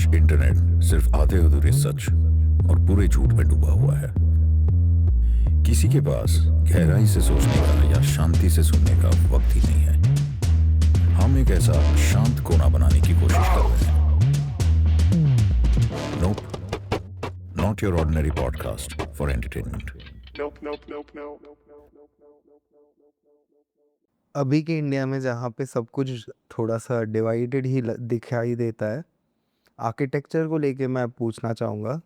Internet सिर्फ आधे अधूरे सच और पूरे झूठ में डूबा हुआ है। किसी के पास गहराई से सोचने का या शांति से सुनने का वक्त ही नहीं है। हम एक ऐसा शांत कोना बनाने की कोशिश कर रहे हैं। Nope, not your ordinary podcast for entertainment. अभी के इंडिया में जहाँ पे सब कुछ थोड़ा सा डिवाइडेड ही दिखाई देता है, आर्किटेक्चर को लेके मैं पूछना चाहूँगा,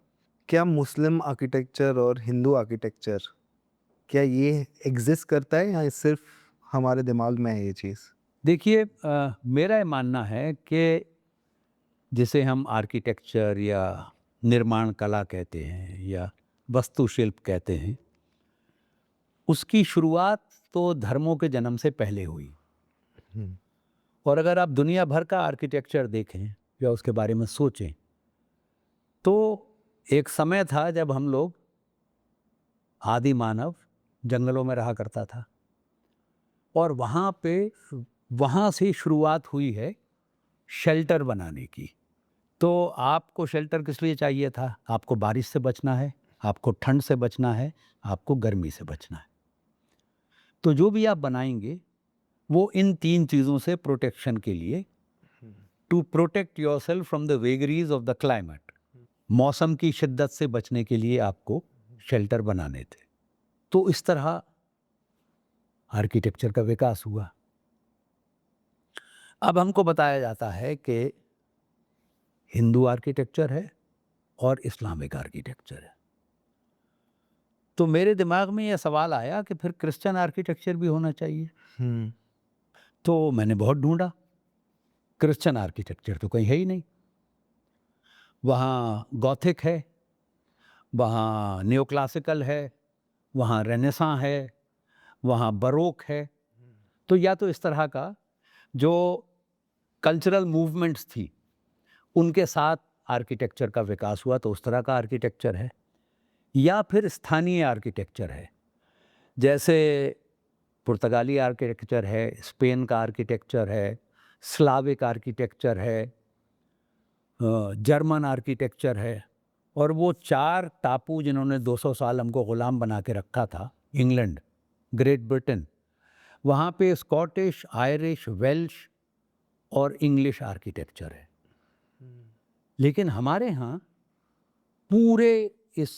क्या मुस्लिम आर्किटेक्चर और हिंदू आर्किटेक्चर, क्या ये एग्जिस्ट करता है या सिर्फ हमारे दिमाग में है ये चीज़? देखिए, मेरा ये मानना है कि जिसे हम आर्किटेक्चर या निर्माण कला कहते हैं या वास्तुशिल्प कहते हैं, उसकी शुरुआत तो धर्मों के जन्म से पहले हुई। और अगर आप दुनिया भर का आर्किटेक्चर देखें या उसके बारे में सोचें, तो एक समय था जब हम लोग, आदि मानव जंगलों में रहा करता था और वहाँ से शुरुआत हुई है शेल्टर बनाने की। तो आपको शेल्टर किस लिए चाहिए था? आपको बारिश से बचना है, आपको ठंड से बचना है, आपको गर्मी से बचना है। तो जो भी आप बनाएंगे वो इन तीन चीज़ों से प्रोटेक्शन के लिए, to protect yourself from the vagaries of the climate, मौसम की शिद्दत से बचने के लिए आपको शेल्टर बनाने थे। तो इस तरह आर्किटेक्चर का विकास हुआ। अब हमको बताया जाता है कि हिंदू आर्किटेक्चर है और इस्लामिक आर्किटेक्चर है। तो मेरे दिमाग में यह सवाल आया कि फिर क्रिश्चियन आर्किटेक्चर भी होना चाहिए। तो मैंने बहुत ढूंढा, क्रिश्चियन आर्किटेक्चर तो कहीं है ही नहीं। वहाँ गॉथिक है, वहाँ नियोक्लासिकल है, वहाँ रेनेसां है, वहाँ बरोक है। तो या तो इस तरह का जो कल्चरल मूवमेंट्स थी उनके साथ आर्किटेक्चर का विकास हुआ, तो उस तरह का आर्किटेक्चर है, या फिर स्थानीय आर्किटेक्चर है, जैसे पुर्तगाली आर्किटेक्चर है, स्पेन का आर्किटेक्चर है, स्लाविक आर्किटेक्चर है, जर्मन आर्किटेक्चर है। और वो चार टापू जिन्होंने 200 साल हमको ग़ुलाम बना के रखा था, इंग्लैंड, ग्रेट ब्रिटेन, वहाँ पे स्कॉटिश, आयरिश, वेल्श और इंग्लिश आर्किटेक्चर है। लेकिन हमारे यहाँ पूरे इस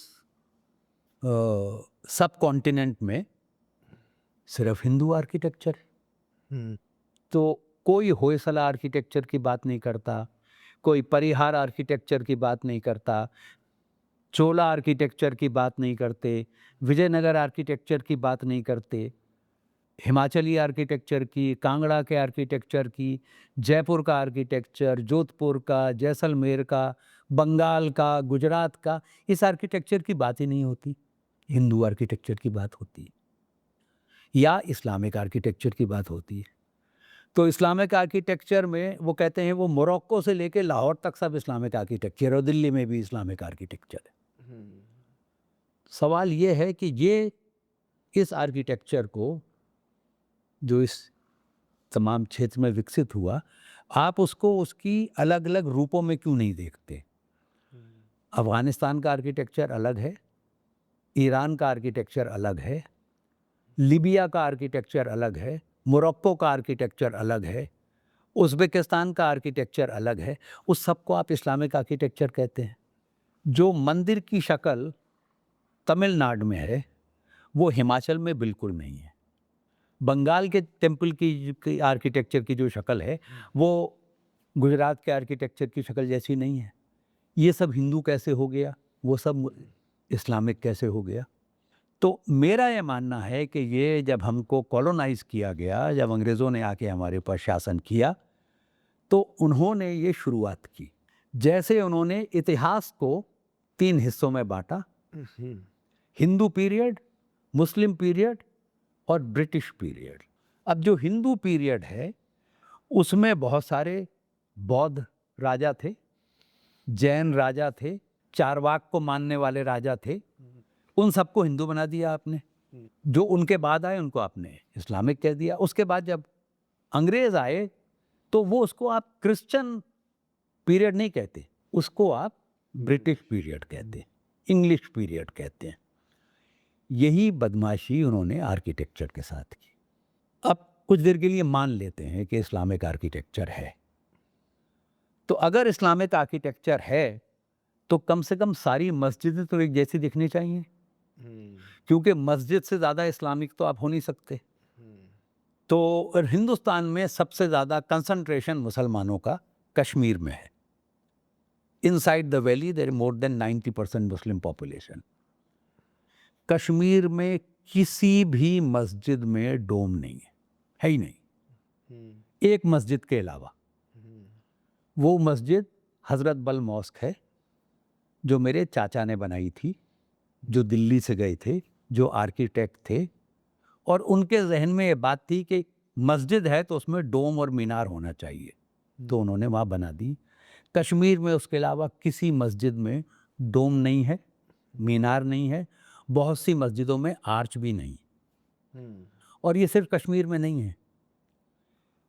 सब कॉन्टिनेंट में सिर्फ हिंदू आर्किटेक्चर है। तो कोई होयसला आर्किटेक्चर की बात नहीं करता, कोई परिहार आर्किटेक्चर की बात नहीं करता, चोला आर्किटेक्चर की बात नहीं करते, विजयनगर आर्किटेक्चर की बात नहीं करते, हिमाचली आर्किटेक्चर की, कांगड़ा के आर्किटेक्चर की, जयपुर का आर्किटेक्चर, जोधपुर का, जैसलमेर का, बंगाल का, गुजरात का, इस आर्किटेक्चर की बात ही नहीं होती। हिंदू आर्किटेक्चर की बात होती है या इस्लामिक आर्किटेक्चर की बात होती है। तो इस्लामिक आर्किटेक्चर में वो कहते हैं वो मोरक्को से लेके लाहौर तक सब इस्लामिक आर्किटेक्चर, और दिल्ली में भी इस्लामिक आर्किटेक्चर है। सवाल ये है कि ये इस आर्किटेक्चर को जो इस तमाम क्षेत्र में विकसित हुआ, आप उसको उसकी अलग अलग रूपों में क्यों नहीं देखते? अफ़गानिस्तान का आर्किटेक्चर अलग है, ईरान का आर्किटेक्चर अलग है, लीबिया का आर्किटेक्चर अलग है, मोरक्को का आर्किटेक्चर अलग है, उज़्बेकिस्तान का आर्किटेक्चर अलग है। उस सबको आप इस्लामिक आर्किटेक्चर कहते हैं। जो मंदिर की शक्ल तमिलनाडु में है वो हिमाचल में बिल्कुल नहीं है। बंगाल के टेम्पल की आर्किटेक्चर की जो शक्ल है वो गुजरात के आर्किटेक्चर की शक्ल जैसी नहीं है। ये सब हिंदू कैसे हो गया, वो सब इस्लामिक कैसे हो गया? तो मेरा ये मानना है कि ये जब हमको कॉलोनाइज़ किया गया, जब अंग्रेज़ों ने आके हमारे ऊपर शासन किया, तो उन्होंने ये शुरुआत की। जैसे उन्होंने इतिहास को 3 हिस्सों में बांटा, हिंदू पीरियड, मुस्लिम पीरियड और ब्रिटिश पीरियड। अब जो हिंदू पीरियड है उसमें बहुत सारे बौद्ध राजा थे, जैन राजा थे, चारवाक को मानने वाले राजा थे। उन सबको हिंदू बना दिया आपने। जो उनके बाद आए उनको आपने इस्लामिक कह दिया। उसके बाद जब अंग्रेज़ आए तो वो उसको आप क्रिश्चियन पीरियड नहीं कहते, उसको आप ब्रिटिश पीरियड कहते हैं, इंग्लिश पीरियड कहते हैं। यही बदमाशी उन्होंने आर्किटेक्चर के साथ की। अब कुछ देर के लिए मान लेते हैं कि इस्लामिक आर्किटेक्चर है, तो अगर इस्लामिक आर्किटेक्चर है तो कम से कम सारी मस्जिदें तो एक जैसी दिखनी चाहिए, क्योंकि मस्जिद से ज़्यादा इस्लामिक तो आप हो नहीं सकते। तो और हिंदुस्तान में सबसे ज़्यादा कंसंट्रेशन मुसलमानों का कश्मीर में है। Inside the valley there more than 90% Muslim population. Kashmir में किसी भी मस्जिद में डोम नहीं है ही नहीं, एक मस्जिद के अलावा। वो मस्जिद हज़रत बल मॉस्क है, जो मेरे चाचा ने बनाई थी, जो दिल्ली से गए थे, जो आर्किटेक्ट थे, और उनके जहन में ये बात थी कि मस्जिद है तो उसमें डोम और मीनार होना चाहिए, तो उन्होंने वहाँ बना दी। कश्मीर में उसके अलावा किसी मस्जिद में डोम नहीं है, मीनार नहीं है, बहुत सी मस्जिदों में आर्च भी नहीं। और ये सिर्फ कश्मीर में नहीं है,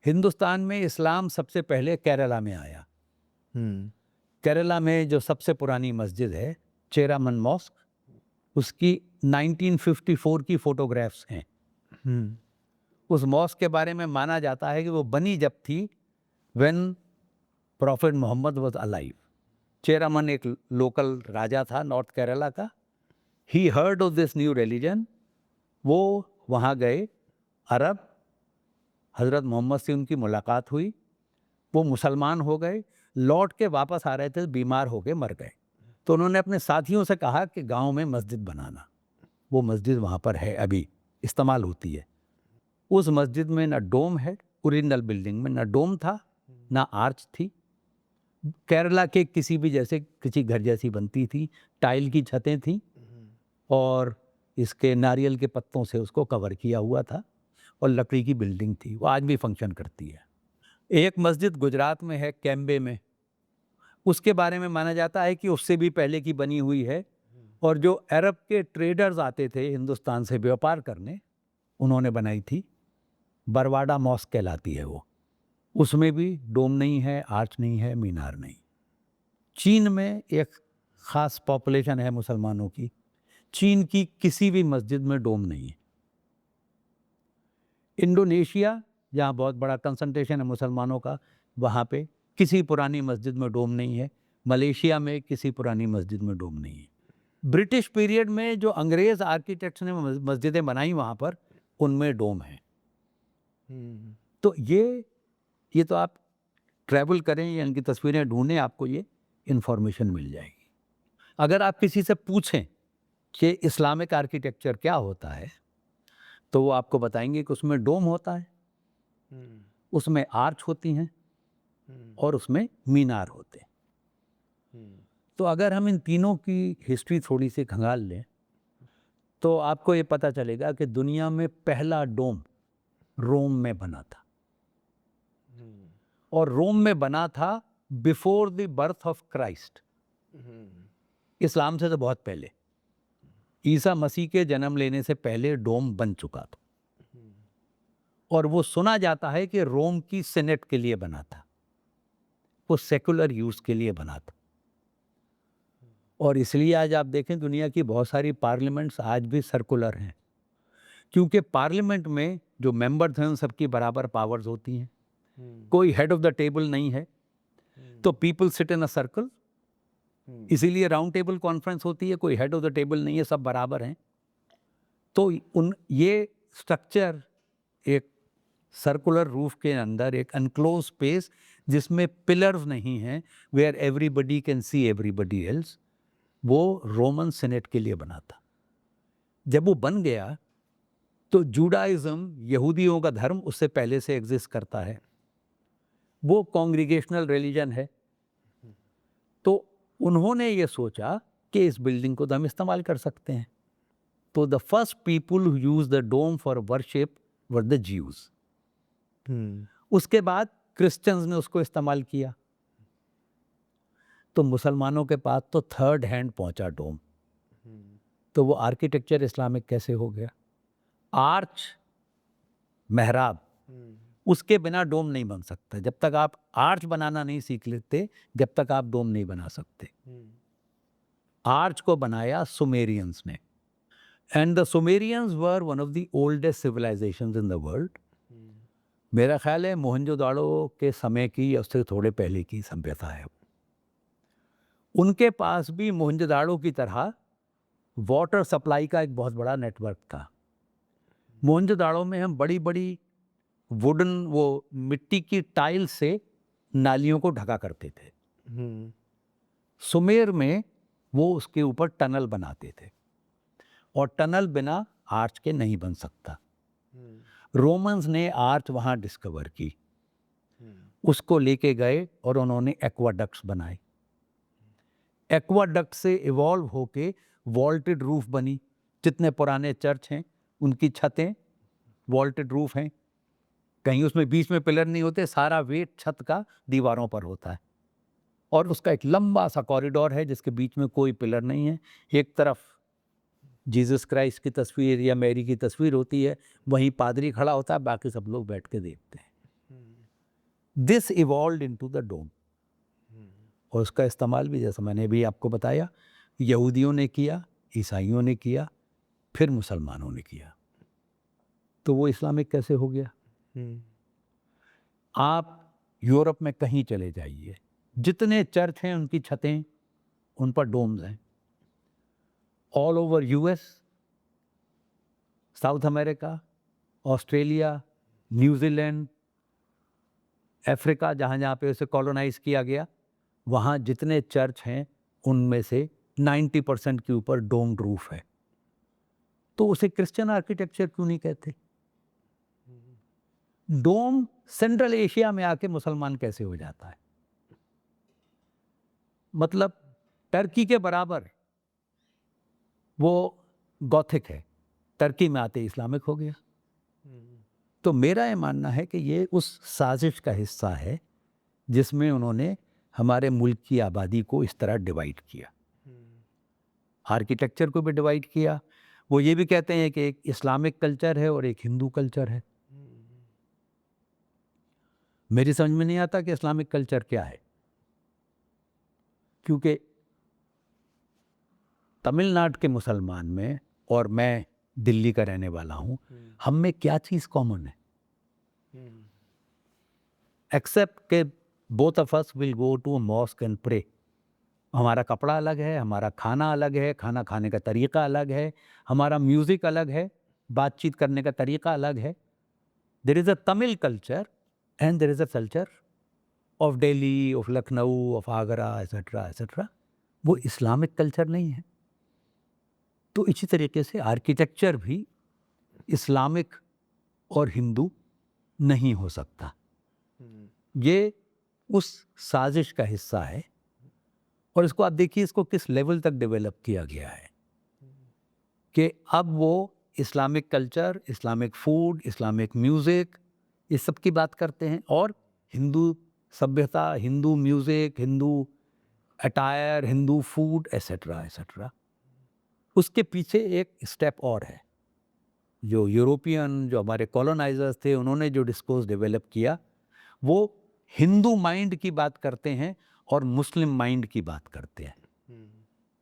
हिंदुस्तान में इस्लाम सबसे पहले केरला में आया। केरला में जो सबसे पुरानी मस्जिद है चेरामन मॉस्क, उसकी 1954 की फोटोग्राफ्स हैं। उस मॉस्क के बारे में माना जाता है कि वो बनी जब थी when prophet Muhammad was alive. Cheraman एक लोकल राजा था नॉर्थ केरला का। He heard of this new religion, वो वहाँ गए, अरब, हज़रत मोहम्मद से उनकी मुलाकात हुई, वो मुसलमान हो गए, लौट के वापस आ रहे थे, बीमार हो के मर गए। तो उन्होंने अपने साथियों से कहा कि गांव में मस्जिद बनाना। वो मस्जिद वहाँ पर है, अभी इस्तेमाल होती है। उस मस्जिद में ना डोम है, ओरिजिनल बिल्डिंग में ना डोम था, ना आर्च थी। केरला के किसी भी जैसे किसी घर जैसी बनती थी, टाइल की छतें थी और इसके नारियल के पत्तों से उसको कवर किया हुआ था और लकड़ी की बिल्डिंग थी। वो आज भी फंक्शन करती है। एक मस्जिद गुजरात में है, कैम्बे में, उसके बारे में माना जाता है कि उससे भी पहले की बनी हुई है, और जो अरब के ट्रेडर्स आते थे हिंदुस्तान से व्यापार करने, उन्होंने बनाई थी। बरवाडा मॉस्क कहलाती है वो। उसमें भी डोम नहीं है, आर्च नहीं है, मीनार नहीं। चीन में एक ख़ास पॉपुलेशन है मुसलमानों की, चीन की किसी भी मस्जिद में डोम नहीं है। इंडोनेशिया, जहाँ बहुत बड़ा कंसंट्रेशन है मुसलमानों का, वहाँ पे किसी पुरानी मस्जिद में डोम नहीं है। मलेशिया में किसी पुरानी मस्जिद में डोम नहीं है। ब्रिटिश पीरियड में जो अंग्रेज़ आर्किटेक्ट्स ने मस्जिदें बनाई वहाँ पर, उनमें डोम है। तो ये तो आप ट्रैवल करें या इनकी तस्वीरें ढूंढें, आपको ये इन्फॉर्मेशन मिल जाएगी। अगर आप किसी से पूछें कि इस्लामिक आर्किटेक्चर क्या होता है, तो वो आपको बताएंगे कि उसमें डोम होता है, उसमें आर्च होती हैं और उसमें मीनार होते हैं। तो अगर हम इन तीनों की हिस्ट्री थोड़ी सी खंगाल लें तो आपको ये पता चलेगा कि दुनिया में पहला डोम रोम में बना था, और रोम में बना था before the birth of Christ. इस्लाम से तो बहुत पहले, ईसा मसीह के जन्म लेने से पहले डोम बन चुका था, और वो सुना जाता है कि रोम की सीनेट के लिए बना था, वो सेकुलर यूज के लिए बना था। और इसलिए आज आप देखें दुनिया की बहुत सारी पार्लियामेंट्स आज भी सर्कुलर हैं, क्योंकि पार्लियामेंट में जो मेंबर्स हैं उन सबकी बराबर पावर्स होती हैं। कोई हेड ऑफ द टेबल नहीं है, तो people sit in a circle, इसीलिए राउंड टेबल कॉन्फ्रेंस होती है। कोई हेड ऑफ द टेबल नहीं है, सब बराबर हैं। तो ये स्ट्रक्चर एक सर्कुलर रूफ के अंदर एक अनक्लोज स्पेस जिसमें पिलर्स नहीं हैं, where everybody can see everybody else, वो रोमन सीनेट के लिए बना था। जब वो बन गया तो जुडाइज्म, यहूदियों का धर्म, उससे पहले से एग्जिस्ट करता है, वो कॉन्ग्रीगेशनल रिलीजन है। तो उन्होंने ये सोचा कि इस बिल्डिंग को तो हम इस्तेमाल कर सकते हैं। तो the first people who use the dome for worship were the Jews. उसके बाद क्रिश्चियंस ने उसको इस्तेमाल किया, तो मुसलमानों के पास तो थर्ड हैंड पहुंचा डोम। तो वो आर्किटेक्चर इस्लामिक कैसे हो गया? आर्च, मेहराब, उसके बिना डोम नहीं बन सकता। जब तक आप आर्च बनाना नहीं सीख लेते, जब तक आप डोम नहीं बना सकते। आर्च को बनाया सुमेरियंस ने, and the Sumerians were one of the oldest civilisations in the world. मेरा ख्याल है मोहनजोदाड़ो के समय की या उससे थोड़े पहले की सभ्यता है। उनके पास भी मोहनजोदाड़ो की तरह वाटर सप्लाई का एक बहुत बड़ा नेटवर्क था। मोहनजोदाड़ो में हम बड़ी बड़ी वुडन, वो मिट्टी की टाइल से नालियों को ढका करते थे। सुमेर में वो उसके ऊपर टनल बनाते थे, और टनल बिना आर्च के नहीं बन सकता। रोमन्स ने आर्च वहाँ डिस्कवर की, उसको लेके गए और उन्होंने एक्वाडक्ट्स बनाए। एक्वाडक्ट से इवॉल्व होके वॉल्टेड रूफ बनी। जितने पुराने चर्च हैं उनकी छतें वॉल्टेड रूफ हैं, कहीं उसमें बीच में पिलर नहीं होते, सारा वेट छत का दीवारों पर होता है, और उसका एक लंबा सा कॉरिडोर है जिसके बीच में कोई पिलर नहीं है। एक तरफ जीसस क्राइस्ट की तस्वीर या मैरी की तस्वीर होती है, वहीं पादरी खड़ा होता है, बाकी सब लोग बैठ के देखते हैं। This evolved into the dome, और उसका इस्तेमाल भी, जैसा मैंने भी आपको बताया, यहूदियों ने किया, ईसाइयों ने किया, फिर मुसलमानों ने किया। तो वो इस्लामिक कैसे हो गया? आप यूरोप में कहीं चले जाइए, जितने चर्च हैं उनकी छतें, उन पर डोम्स हैं। All over US, south America, Australia, New Zealand, Africa, जहाँ जहाँ पे उसे कॉलोनाइज किया गया, वहाँ जितने चर्च हैं उनमें से 90% के ऊपर डोम्ड रूफ है। तो उसे क्रिश्चियन आर्किटेक्चर क्यों नहीं कहते? डोम सेंट्रल एशिया में आके मुसलमान कैसे हो जाता है? मतलब टर्की के बराबर वो गॉथिक है, टर्की में आते इस्लामिक हो गया। तो मेरा ये मानना है कि ये उस साजिश का हिस्सा है जिसमें उन्होंने हमारे मुल्क की आबादी को इस तरह डिवाइड किया, आर्किटेक्चर को भी डिवाइड किया। वो ये भी कहते हैं कि एक इस्लामिक कल्चर है और एक हिंदू कल्चर है। मेरी समझ में नहीं आता कि इस्लामिक कल्चर क्या है, क्योंकि तमिलनाडु के मुसलमान में और मैं दिल्ली का रहने वाला हूँ, हम में क्या चीज़ कॉमन है? एक्सेप्ट के both of us will go to a mosque and pray. हमारा कपड़ा अलग है, हमारा खाना अलग है, खाना खाने का तरीका अलग है, हमारा म्यूज़िक अलग है, बातचीत करने का तरीका अलग है। There is a Tamil culture and there is a culture of Delhi, of Lucknow, of Agra, etcetera etcetera. वो इस्लामिक कल्चर नहीं है। तो इसी तरीके से आर्किटेक्चर भी इस्लामिक और हिंदू नहीं हो सकता। ये उस साजिश का हिस्सा है, और इसको आप देखिए, इसको किस लेवल तक डेवलप किया गया है कि अब वो Islamic culture, Islamic food, Islamic music, इस सब की बात करते हैं, और हिंदू सभ्यता, Hindu music, Hindu attire, Hindu food etcetera etcetera. उसके पीछे एक स्टेप और है। जो यूरोपियन, जो हमारे कॉलोनाइजर्स थे, उन्होंने जो डिस्कोर्स डेवलप किया, वो हिंदू माइंड की बात करते हैं और मुस्लिम माइंड की बात करते हैं।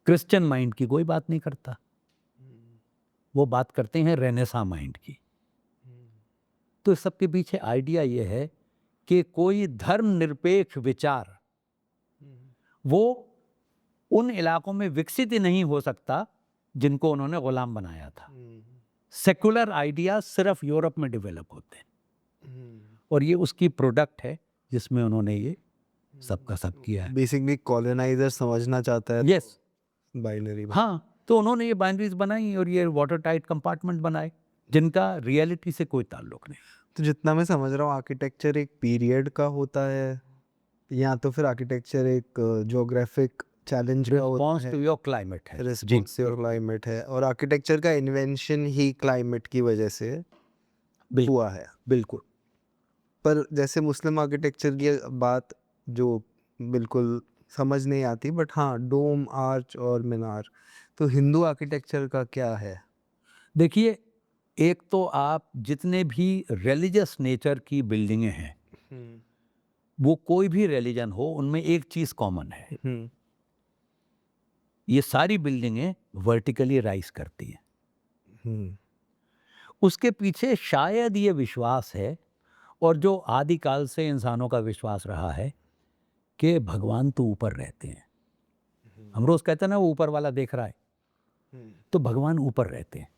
क्रिश्चियन माइंड की कोई बात नहीं करता, वो बात करते हैं रेनेसां माइंड की। तो इस सब के पीछे आइडिया ये है कि कोई धर्मनिरपेक्ष विचार वो उन इलाकों में विकसित ही नहीं हो सकता जिनको उन्होंने गुलाम बनाया था। सेकुलर आइडिया सिर्फ यूरोप में डेवलप होते हैं, और ये उसकी प्रोडक्ट है जिसमें उन्होंने ये सबका सब किया है। बेसिकली कॉलोनाइजर समझना चाहता है यस, बाइनरी। हाँ, तो उन्होंने ये बाइनरीज बनाई और ये वाटर टाइट कंपार्टमेंट बनाए जिनका रियलिटी से कोई ताल्लुक नहीं। तो जितना मैं समझ रहा हूँ, आर्किटेक्चर एक पीरियड का होता है, या तो फिर आर्किटेक्चर एक ज्योग्राफिक चैलेंज का होता रिस्पॉन्स है, टू योर क्लाइमेट है। रिस्पॉन्स टू क्लाइमेट है, और आर्किटेक्चर का इन्वेंशन ही क्लाइमेट की वजह से हुआ है। बिल्कुल। पर जैसे मुस्लिम आर्किटेक्चर की बात जो बिल्कुल समझ नहीं आती, बट हाँ, डोम, आर्च और मीनार। तो हिंदू आर्किटेक्चर का क्या है? देखिए, एक तो आप जितने भी रिलीजियस नेचर की बिल्डिंगें हैं, वो कोई भी रिलीजन हो, उनमें एक चीज कॉमन है, ये सारी बिल्डिंगें वर्टिकली राइज करती हैं। उसके पीछे शायद ये विश्वास है, और जो आदिकाल से इंसानों का विश्वास रहा है, कि भगवान तो ऊपर रहते हैं। हम रोज कहते हैं ना, वो ऊपर वाला देख रहा है, तो भगवान ऊपर रहते हैं।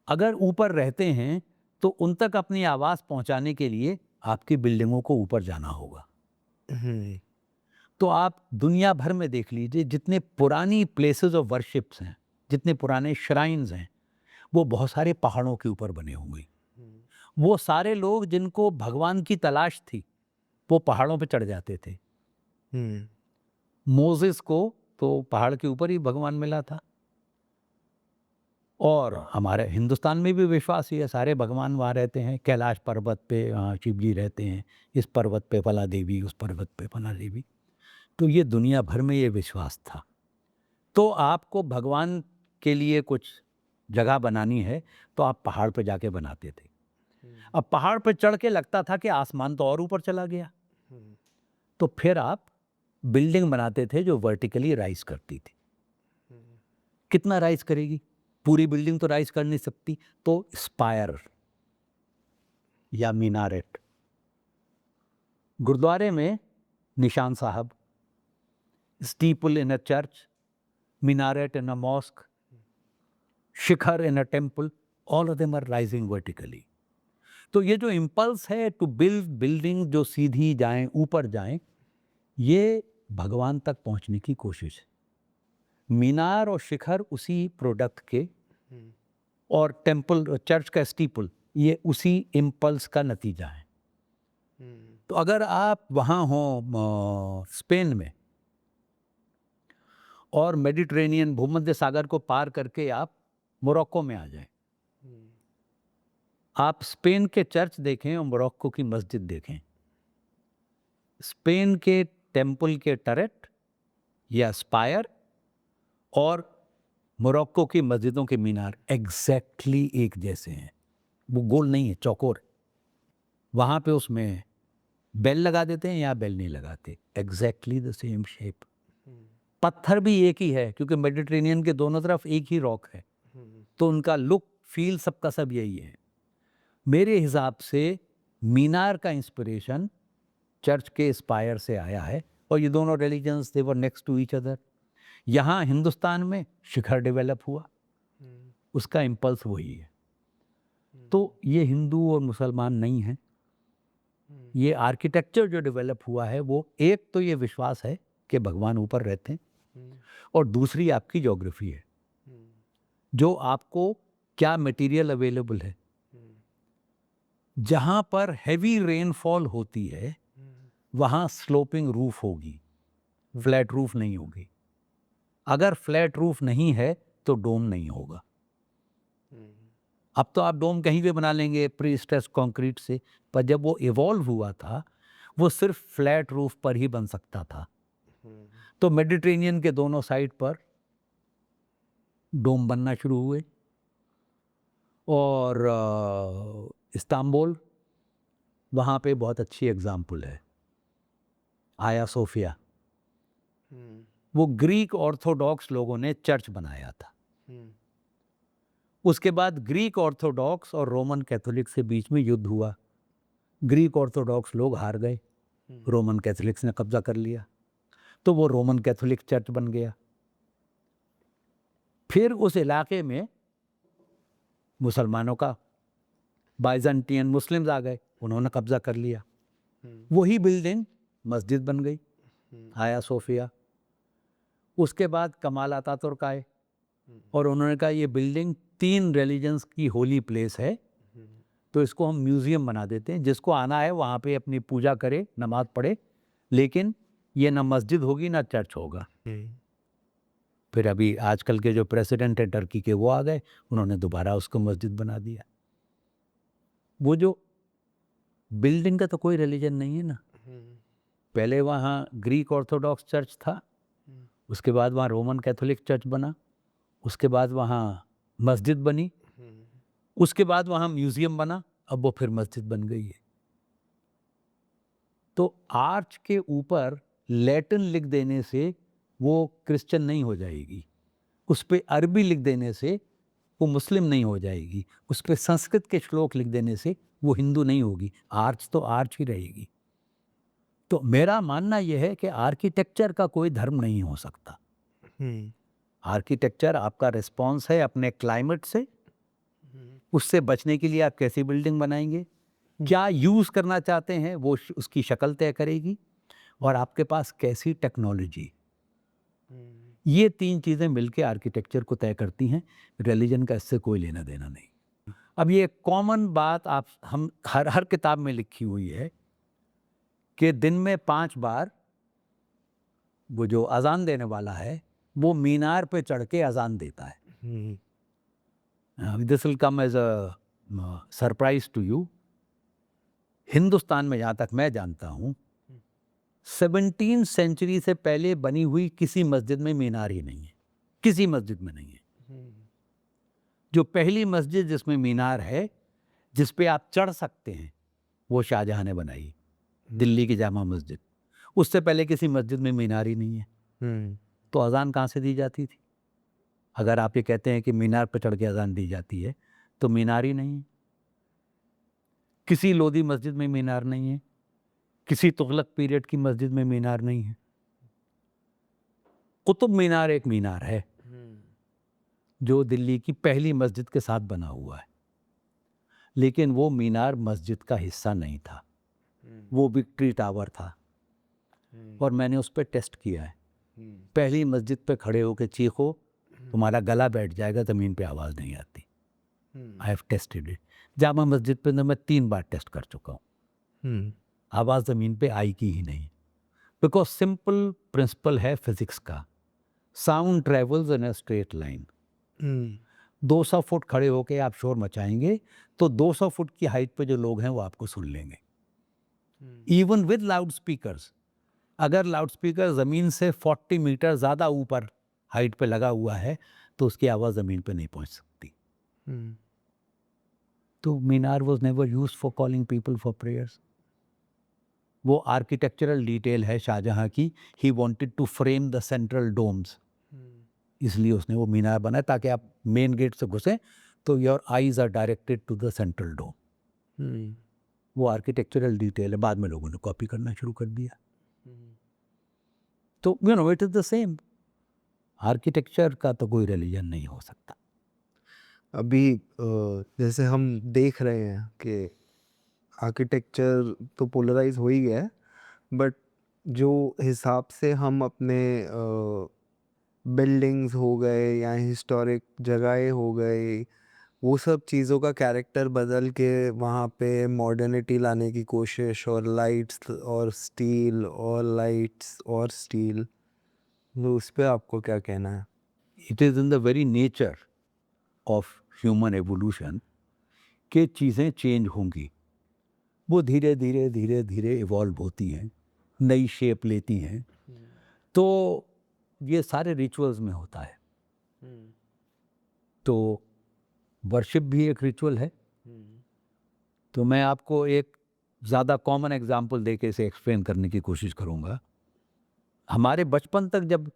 अगर ऊपर रहते हैं तो उन तक अपनी आवाज पहुंचाने के लिए आपकी बिल्डिंगों को ऊपर जाना होगा। तो आप दुनिया भर में देख लीजिए, जितने पुरानी प्लेसेस ऑफ वर्शिप्स हैं, जितने पुराने श्राइन्स हैं, वो बहुत सारे पहाड़ों के ऊपर बने होंगे। वो सारे लोग जिनको भगवान की तलाश थी, वो पहाड़ों पे चढ़ जाते थे। मोसेस को तो पहाड़ के ऊपर ही भगवान मिला था, और हमारे हिंदुस्तान में भी विश्वास ही है, सारे भगवान वहाँ रहते हैं। कैलाश पर्वत पे शिव जी रहते हैं, इस पर्वत पे फला देवी, उस पर्वत पे फला देवी। तो ये दुनिया भर में ये विश्वास था। तो आपको भगवान के लिए कुछ जगह बनानी है तो आप पहाड़ पे जाके बनाते थे। अब पहाड़ पे चढ़ के लगता था कि आसमान तो और ऊपर चला गया, तो फिर आप बिल्डिंग बनाते थे जो वर्टिकली राइज करती थी। कितना राइज करेगी? पूरी बिल्डिंग तो राइज कर नहीं सकती, तो स्पायर या मीनारेट। गुरुद्वारे में निशान साहब, steeple in a church, minaret in a mosque, Shikhar in a temple, all of them are rising vertically. तो ये जो इम्पल्स है टू बिल्ड बिल्डिंग जो सीधी जाएं, ऊपर जाएं, ये भगवान तक पहुंचने की कोशिश है। मीनार और शिखर उसी प्रोडक्ट के, और टेम्पल, चर्च का स्टीपल, ये उसी इम्पल्स का नतीजा है। तो अगर आप वहाँ हो स्पेन में, और मेडिटेरेनियन भूमध्य सागर को पार करके आप मोरक्को में आ जाएं, आप स्पेन के चर्च देखें और मोरक्को की मस्जिद देखें, स्पेन के टेम्पल के टरेट या स्पायर और मोरक्को की मस्जिदों के मीनार एग्जैक्टली एक जैसे हैं। वो गोल नहीं है, चौकोर। वहाँ पे उसमें बेल लगा देते हैं, यहाँ बेल नहीं लगाते, एग्जैक्टली द सेम शेप। पत्थर भी एक ही है, क्योंकि मेडिटेरेनियन के दोनों तरफ एक ही रॉक है, तो उनका लुक फील सबका सब यही है। मेरे हिसाब से मीनार का इंस्पिरेशन चर्च के स्पायर से आया है, और ये दोनों religions they were next to each other. यहाँ हिंदुस्तान में शिखर डेवलप हुआ, उसका इम्पल्स वही है। तो ये हिंदू और मुसलमान नहीं है, ये आर्किटेक्चर जो डेवलप हुआ है, वो एक तो ये विश्वास है कि भगवान ऊपर रहते हैं, और दूसरी आपकी ज्योग्राफी है, जो आपको क्या मटेरियल अवेलेबल है। जहाँ पर हैवी रेनफॉल होती है, वहाँ स्लोपिंग रूफ होगी, फ्लैट रूफ नहीं होगी। अगर फ्लैट रूफ नहीं है तो डोम नहीं होगा। अब तो आप डोम कहीं भी बना लेंगे प्री स्ट्रेस कंक्रीट से, पर जब वो इवॉल्व हुआ था, वो सिर्फ फ्लैट रूफ पर ही बन सकता था। तो मेडिटेरेनियन के दोनों साइड पर डोम बनना शुरू हुए, और इस्तांबुल, वहाँ पे बहुत अच्छी एग्जाम्पल है, आया सोफिया। वो ग्रीक ऑर्थोडॉक्स लोगों ने चर्च बनाया था। उसके बाद ग्रीक ऑर्थोडॉक्स और रोमन कैथोलिक से बीच में युद्ध हुआ। ग्रीक ऑर्थोडॉक्स लोग हार गए, रोमन कैथोलिक्स ने कब्जा कर लिया, तो वो रोमन कैथोलिक चर्च बन गया। फिर उस इलाके में मुसलमानों का, बाइजेंटियन मुस्लिम्स आ गए, उन्होंने कब्जा कर लिया। वही बिल्डिंग मस्जिद बन गई, आया सोफिया। उसके बाद कमाल अतातुर्क आए, और उन्होंने कहा ये बिल्डिंग 3 रिलीजन्स की होली प्लेस है, तो इसको हम म्यूजियम बना देते हैं, जिसको आना है वहाँ पे अपनी पूजा करे, नमाज पढ़े, लेकिन ये ना मस्जिद होगी ना चर्च होगा। फिर अभी आजकल के जो प्रेसिडेंट है टर्की के, वो आ गए, उन्होंने दोबारा उसको मस्जिद बना दिया। वो जो बिल्डिंग का तो कोई रिलीजन नहीं है ना। पहले वहाँ ग्रीक ऑर्थोडॉक्स चर्च था, उसके बाद वहाँ रोमन कैथोलिक चर्च बना, उसके बाद वहाँ मस्जिद बनी, उसके बाद वहाँ म्यूजियम बना, अब वो फिर मस्जिद बन गई है। तो आर्च के ऊपर लैटिन लिख देने से वो क्रिश्चियन नहीं हो जाएगी, उस पे अरबी लिख देने से वो मुस्लिम नहीं हो जाएगी, उस पे संस्कृत के श्लोक लिख देने से वो हिंदू नहीं होगी। आर्च तो आर्च ही रहेगी। तो मेरा मानना यह है कि आर्किटेक्चर का कोई धर्म नहीं हो सकता। आर्किटेक्चर आपका रिस्पॉन्स है अपने क्लाइमेट से, उससे बचने के लिए आप कैसी बिल्डिंग बनाएंगे, क्या यूज करना चाहते हैं वो उसकी शक्ल तय करेगी, और आपके पास कैसी टेक्नोलॉजी, ये तीन चीजें मिलकर आर्किटेक्चर को तय करती हैं। रिलीजन का इससे कोई लेना देना नहीं। अब ये कॉमन बात हम हर किताब में लिखी हुई है कि दिन में 5 बार वो जो अजान देने वाला है वो मीनार पे चढ़ के अजान देता है। This will come as a surprise to you. Hindustan में जहाँ तक मैं जानता हूँ 17वीं सेंचुरी से पहले बनी हुई किसी मस्जिद में मीनार ही नहीं है, किसी मस्जिद में नहीं है। जो पहली मस्जिद जिसमें मीनार है, जिस पे आप चढ़ सकते हैं, वो शाहजहां ने बनाई, दिल्ली की जामा मस्जिद। उससे पहले किसी मस्जिद में मीनार ही नहीं है। तो अजान कहाँ से दी जाती थी? अगर आप ये कहते हैं कि मीनार पर चढ़ के अजान दी जाती है, तो मीनार ही नहीं है। किसी लोधी मस्जिद में मीनार नहीं है, किसी तुगलक पीरियड की मस्जिद में मीनार नहीं है। कुतुब मीनार एक मीनार है जो दिल्ली की पहली मस्जिद के साथ बना हुआ है, लेकिन वो मीनार मस्जिद का हिस्सा नहीं था, वो विक्ट्री टावर था। और मैंने उस पर टेस्ट किया है। पहली मस्जिद पे खड़े होकर चीखो, तुम्हारा गला बैठ जाएगा, ज़मीन पे आवाज़ नहीं आती। I have tested it. Jama Masjid पे मैं 3 बार टेस्ट कर चुका हूँ, आवाज़ ज़मीन पे आई की ही नहीं। बिकॉज सिंपल प्रिंसिपल है फिजिक्स का, sound travels in a straight line. 200 foot खड़े होके आप शोर मचाएंगे तो 200 फुट की हाइट पे जो लोग हैं वो आपको सुन लेंगे, इवन विद लाउड स्पीकर्स। अगर लाउड स्पीकर ज़मीन से 40 मीटर ज़्यादा ऊपर हाइट पे लगा हुआ है तो उसकी आवाज़ ज़मीन पे नहीं पहुंच सकती। तो मीनार was never use for calling people for prayers. वो आर्किटेक्चरल डिटेल है शाहजहां की। He wanted to frame the central domes, इसलिए उसने वो मीनार बनाया ताकि आप मेन गेट से घुसें तो your eyes are directed to the central dome. वो आर्किटेक्चरल डिटेल है, बाद में लोगों ने कॉपी करना शुरू कर दिया। तो you know it is the same. Architecture का तो कोई रिलीजन नहीं हो सकता। अभी जैसे हम देख रहे हैं कि आर्किटेक्चर तो पोलराइज हो ही गया है, बट जो हिसाब से हम अपने बिल्डिंग्स हो गए या हिस्टोरिक जगहें हो गए, वो सब चीज़ों का कैरेक्टर बदल के वहाँ पे मॉडर्निटी लाने की कोशिश, और लाइट्स और स्टील और लाइट्स और स्टील, तो उस पर आपको क्या कहना है? It is in the very nature of human evolution कि चीज़ें चेंज होंगी। वो धीरे धीरे धीरे धीरे इवॉल्व होती हैं, नई शेप लेती हैं। तो ये सारे रिचुअल्स में होता है। तो वर्शिप भी एक रिचुअल है। तो मैं आपको एक ज़्यादा कॉमन एग्जाम्पल दे के इसे एक्सप्लेन करने की कोशिश करूँगा। हमारे बचपन तक जब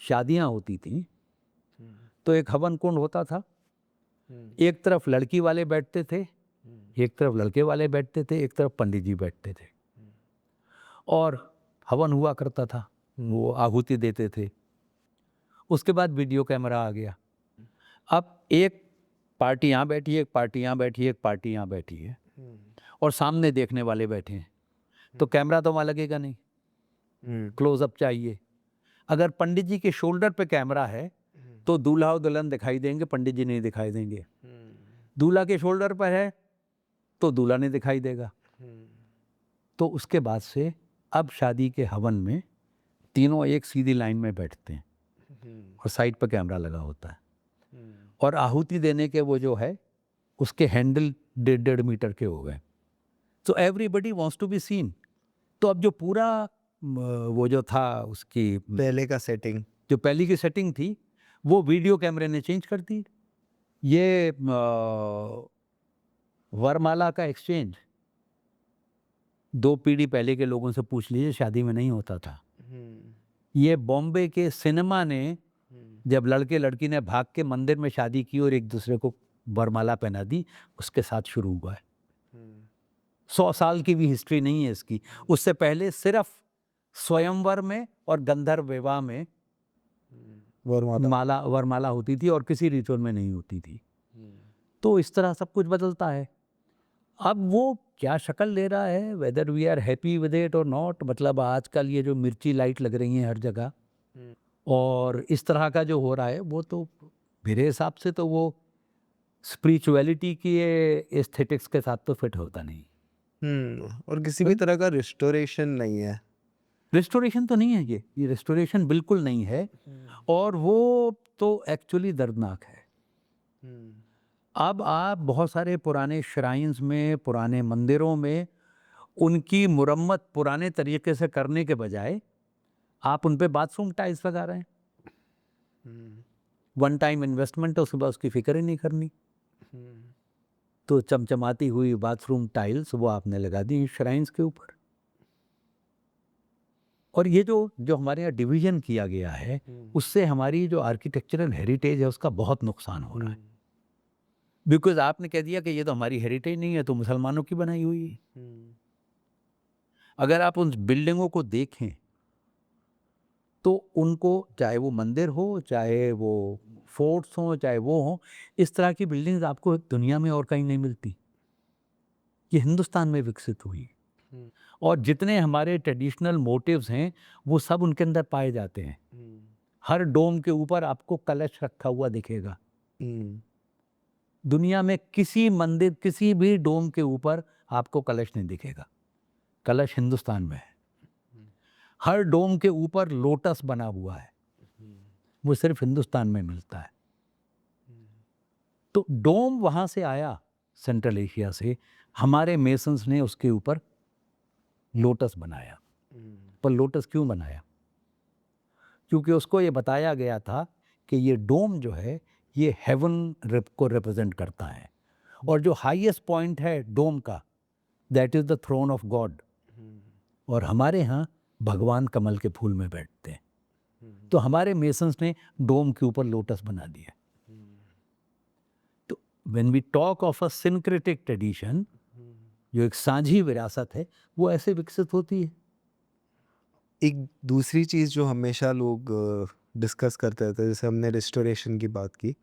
शादियाँ होती थीं तो एक हवन कुंड होता था। एक तरफ लड़की वाले बैठते थे, एक तरफ लड़के वाले बैठते थे, एक तरफ पंडित जी बैठते थे, और हवन हुआ करता था, वो आहुति देते थे। उसके बाद वीडियो कैमरा आ गया। अब एक पार्टी यहाँ बैठी है, एक पार्टी यहाँ बैठी है, एक पार्टी यहाँ बैठी है, और सामने देखने वाले बैठे हैं, तो कैमरा तो वहाँ लगेगा नहीं, क्लोजअप चाहिए। अगर पंडित जी के शोल्डर पे कैमरा है तो दूल्हा और दुल्हन दिखाई देंगे, पंडित जी नहीं दिखाई देंगे। दूल्हा के शोल्डर पर है तो दूल्हा नहीं दिखाई देगा। तो उसके बाद से अब शादी के हवन में तीनों एक सीधी लाइन में बैठते हैं और साइड पर कैमरा लगा होता है, और आहुति देने के वो जो है उसके हैंडल 1.5 मीटर के हो गए। तो everybody wants to be seen. तो अब जो पूरा वो जो था उसकी पहले का सेटिंग, जो पहली की सेटिंग थी वो वीडियो कैमरे ने चेंज कर दी। ये वरमाला का एक्सचेंज 2 पीढ़ी पहले के लोगों से पूछ लीजिए, शादी में नहीं होता था। ये बॉम्बे के सिनेमा ने जब लड़के लड़की ने भाग के मंदिर में शादी की और एक दूसरे को वरमाला पहना दी, उसके साथ शुरू हुआ है। 100 साल की भी हिस्ट्री नहीं है इसकी। उससे पहले सिर्फ स्वयंवर में और गंधर्व विवाह में वरमाला होती थी और किसी रिचुअल में नहीं होती थी। तो इस तरह सब कुछ बदलता है। अब वो क्या शक्ल ले रहा है, whether we are happy with it और नॉट, मतलब आजकल ये जो मिर्ची लाइट लग रही हैं हर जगह और इस तरह का जो हो रहा है, वो तो मेरे हिसाब से तो वो स्पिरिचुअलिटी की एस्थेटिक्स के साथ तो फिट होता नहीं। और किसी भी तरह का रिस्टोरेशन नहीं है। रिस्टोरेशन तो नहीं है ये रिस्टोरेशन बिल्कुल नहीं है और वो तो एक्चुअली दर्दनाक है। अब आप बहुत सारे पुराने श्राइन्स में, पुराने मंदिरों में उनकी मुरम्मत पुराने तरीके से करने के बजाय आप उन पे बाथरूम टाइल्स लगा रहे हैं। वन टाइम इन्वेस्टमेंट है, उसके बाद उसकी फिक्र ही नहीं करनी। तो चमचमाती हुई बाथरूम टाइल्स वो आपने लगा दी श्राइन्स के ऊपर। और ये जो हमारे यहाँ डिवीजन किया गया है, उससे हमारी जो आर्किटेक्चरल हेरिटेज है उसका बहुत नुकसान हो रहा है। बिकॉज आपने कह दिया कि ये तो हमारी हेरिटेज नहीं है, तो मुसलमानों की बनाई हुई है। अगर आप उन बिल्डिंगों को देखें तो उनको, चाहे वो मंदिर हो, चाहे वो फोर्ट्स हो, चाहे वो हो, इस तरह की बिल्डिंग्स आपको दुनिया में और कहीं नहीं मिलती। ये हिंदुस्तान में विकसित हुई और जितने हमारे ट्रेडिशनल मोटिव्स हैं वो सब उनके अंदर पाए जाते हैं। हर डोम के ऊपर आपको कलश रखा हुआ दिखेगा। दुनिया में किसी मंदिर, किसी भी डोम के ऊपर आपको कलश नहीं दिखेगा। कलश हिंदुस्तान में है। हर डोम के ऊपर लोटस बना हुआ है, वो सिर्फ हिंदुस्तान में मिलता है। तो डोम वहां से आया सेंट्रल एशिया से, हमारे मेसन्स ने उसके ऊपर लोटस बनाया। पर लोटस क्यों बनाया? क्योंकि उसको ये बताया गया था कि ये डोम जो है ये हेवन को रिप्रेजेंट करता है और जो हाईएस्ट पॉइंट है डोम का, that is the throne of God. और हमारे यहाँ भगवान कमल के फूल में बैठते हैं। तो हमारे मेसन्स ने डोम के ऊपर लोटस बना दिया। तो when we talk of a syncretic tradition, जो एक साझी विरासत है, वो ऐसे विकसित होती है। एक दूसरी चीज़ जो हमेशा लोग डिस्कस करते रहते हैं, जैसे हमने रिस्टोरेशन की बात की,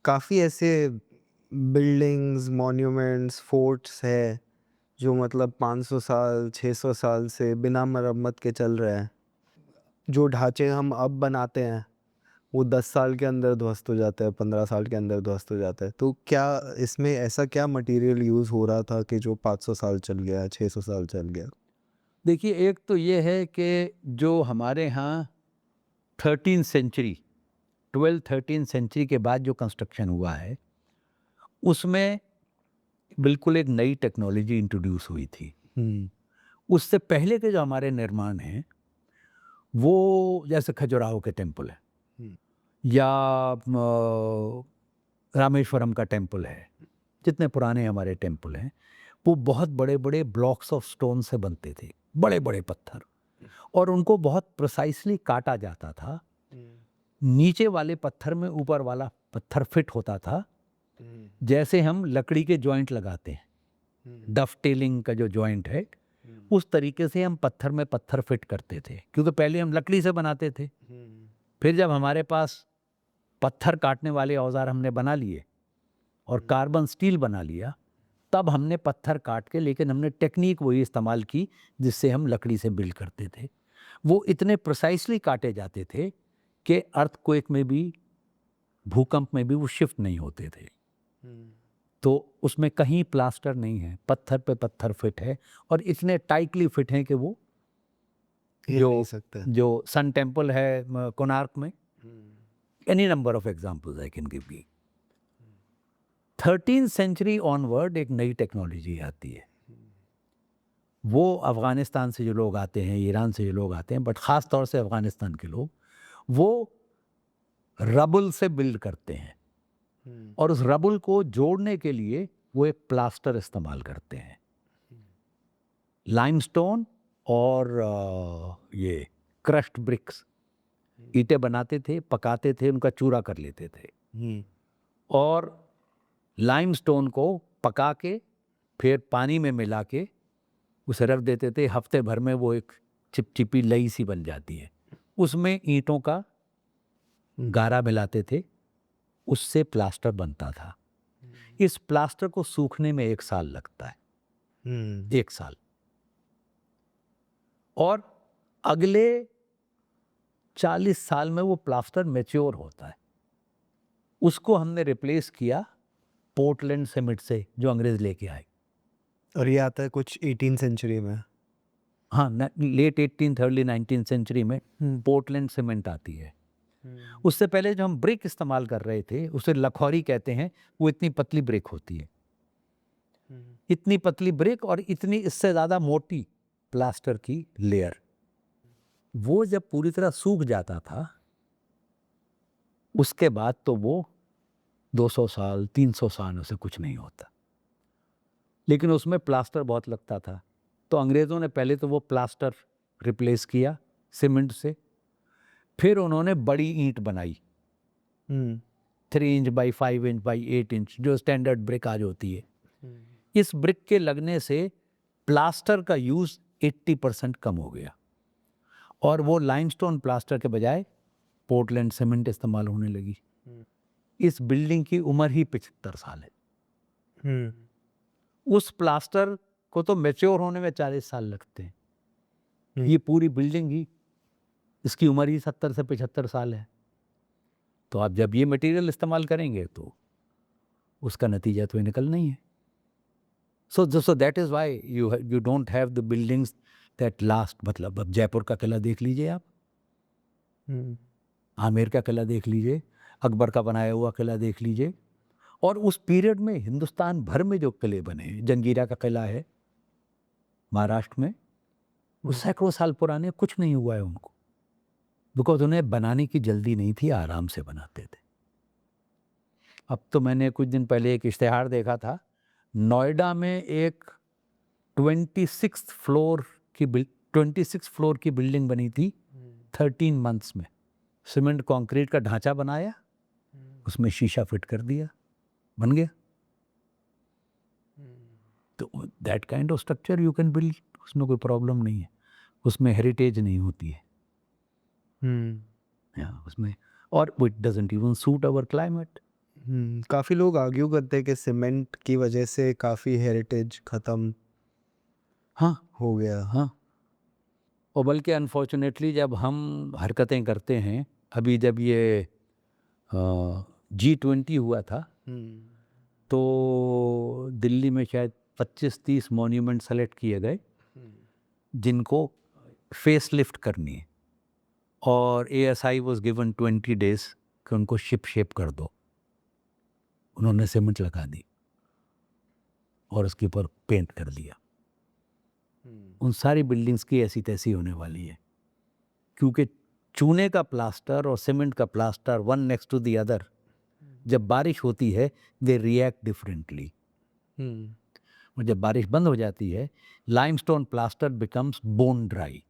काफ़ी ऐसे बिल्डिंग्स, मॉन्यूमेंट्स, फोर्ट्स है जो मतलब 500 साल, 600 साल से बिना मरम्मत के चल रहे हैं। जो ढांचे हम अब बनाते हैं वो 10 साल के अंदर ध्वस्त हो जाते हैं, 15 साल के अंदर ध्वस्त हो जाता है। तो क्या इसमें ऐसा क्या मटेरियल यूज़ हो रहा था कि जो 500 साल चल गया, 600 साल चल गया? देखिए, एक तो ये है कि जो हमारे यहाँ 13th सेंचुरी, 12-13 सेंचुरी के बाद जो कंस्ट्रक्शन हुआ है, उसमें बिल्कुल एक नई टेक्नोलॉजी इंट्रोड्यूस हुई थी। उससे पहले के जो हमारे निर्माण हैं, वो जैसे खजुराहो के टेम्पल है या रामेश्वरम का टेम्पल है, जितने पुराने हमारे टेम्पल हैं, वो बहुत बड़े बड़े ब्लॉक्स ऑफ स्टोन से बनते थे, बड़े बड़े पत्थर, और उनको बहुत प्रिसाइसली काटा जाता था। नीचे वाले पत्थर में ऊपर वाला पत्थर फिट होता था, जैसे हम लकड़ी के जॉइंट लगाते हैं, डफ टेलिंग का जो जॉइंट है, उस तरीके से हम पत्थर में पत्थर फिट करते थे, क्योंकि पहले हम लकड़ी से बनाते थे। फिर जब हमारे पास पत्थर काटने वाले औजार हमने बना लिए और कार्बन स्टील बना लिया, तब हमने पत्थर काट के, लेकिन हमने टेक्निक वही इस्तेमाल की जिससे हम लकड़ी से बिल्ड करते थे। वो इतने प्रिसाइसली काटे जाते थे कि अर्थक्वेक में भी, भूकंप में भी वो शिफ्ट नहीं होते थे। तो उसमें कहीं प्लास्टर नहीं है, पत्थर पे पत्थर फिट है और इतने टाइटली फिट हैं कि वो जो सन टेम्पल है कोणार्क में, any number of examples I can give you. 13th century onward एक नई टेक्नोलॉजी आती है। वो अफ़गानिस्तान से जो लोग आते हैं, ईरान से जो लोग आते हैं, बट ख़ास तौर से अफ़गानिस्तान के लोग, वो रबल से बिल्ड करते हैं और उस रबल को जोड़ने के लिए वो एक प्लास्टर इस्तेमाल करते हैं। लाइमस्टोन और ये क्रश्ड ब्रिक्स, ईंटें बनाते थे, पकाते थे, उनका चूरा कर लेते थे और लाइमस्टोन को पका के फिर पानी में मिला के उसे रख देते थे। हफ्ते भर में वो एक चिपचिपी लई सी बन जाती है। उसमें ईंटों का गारा मिलाते थे, उससे प्लास्टर बनता था। इस प्लास्टर को सूखने में 1 साल लगता है, 1 साल। और अगले 40 साल में वो प्लास्टर मैच्योर होता है। उसको हमने रिप्लेस किया पोर्टलैंड सीमेंट से, जो अंग्रेज लेके आए। और ये आता है कुछ 18 सेंचुरी में। हाँ, late 18th early 19th century में पोर्टलैंड सीमेंट आती है। उससे पहले जो हम ब्रिक इस्तेमाल कर रहे थे उसे लखौरी कहते हैं। वो इतनी पतली ब्रिक होती है, इतनी पतली ब्रिक और इतनी इससे ज़्यादा मोटी प्लास्टर की लेयर। वो जब पूरी तरह सूख जाता था उसके बाद तो वो 200 साल 300 साल से कुछ नहीं होता, लेकिन उसमें प्लास्टर बहुत लगता था। तो अंग्रेज़ों ने पहले तो वो प्लास्टर रिप्लेस किया सीमेंट से, फिर उन्होंने बड़ी ईंट बनाई 3 inch by 5 inch by 8 inch, जो स्टैंडर्ड ब्रिक आज होती है। इस ब्रिक के लगने से प्लास्टर का यूज़ 80% कम हो गया और वो लाइमस्टोन प्लास्टर के बजाय पोर्टलैंड सीमेंट इस्तेमाल होने लगी। इस बिल्डिंग की उम्र ही 75 साल है। उस प्लास्टर को तो मैच्योर होने में 40 साल लगते हैं। ये पूरी बिल्डिंग ही, इसकी उम्र ही 70 से 75 साल है। तो आप जब ये मटेरियल इस्तेमाल करेंगे तो उसका नतीजा तो ये निकलना ही है। So that is why you don't have the buildings that last. मतलब अब जयपुर का किला देख लीजिए आप, आमेर का किला देख लीजिए, अकबर का बनाया हुआ किला देख लीजिए, और उस पीरियड में हिंदुस्तान भर में जो किले बने, जंगीरा का किला है महाराष्ट्र में, वो सैकड़ों साल पुराने, कुछ नहीं हुआ है उनको, बिकॉज उन्हें बनाने की जल्दी नहीं थी, आराम से बनाते थे। अब तो मैंने कुछ दिन पहले एक इश्तिहार देखा था, नोएडा में एक 26 फ्लोर की बिल्डिंग बनी थी 13 मंथ्स में। सीमेंट कंक्रीट का ढांचा बनाया, उसमें शीशा फिट कर दिया, बन गया। तो that kind of structure you can build, उसमें कोई प्रॉब्लम नहीं है, उसमें हेरिटेज नहीं होती है उसमें, और it doesn't even suit our climate. काफ़ी लोग आर्ग्यू करते हैं कि सीमेंट की वजह से काफ़ी हेरिटेज ख़त्म हो गया। हाँ, और बल्कि अनफॉर्चुनेटली जब हम हरकतें करते हैं, अभी जब ये G20 हुआ था तो दिल्ली में शायद 25-30 मॉन्यूमेंट सेलेक्ट किए गए जिनको फेस लिफ्ट करनी है, और ASI वॉज गिवन 20 days कि उनको शिप शेप कर दो। उन्होंने सीमेंट लगा दी और उसके ऊपर पेंट कर दिया। उन सारी बिल्डिंग्स की ऐसी तैसी होने वाली है, क्योंकि चूने का प्लास्टर और सीमेंट का plaster one next to the other, जब बारिश होती है दे रिएक्ट डिफरेंटली। और जब बारिश बंद हो जाती है, limestone plaster becomes bone dry,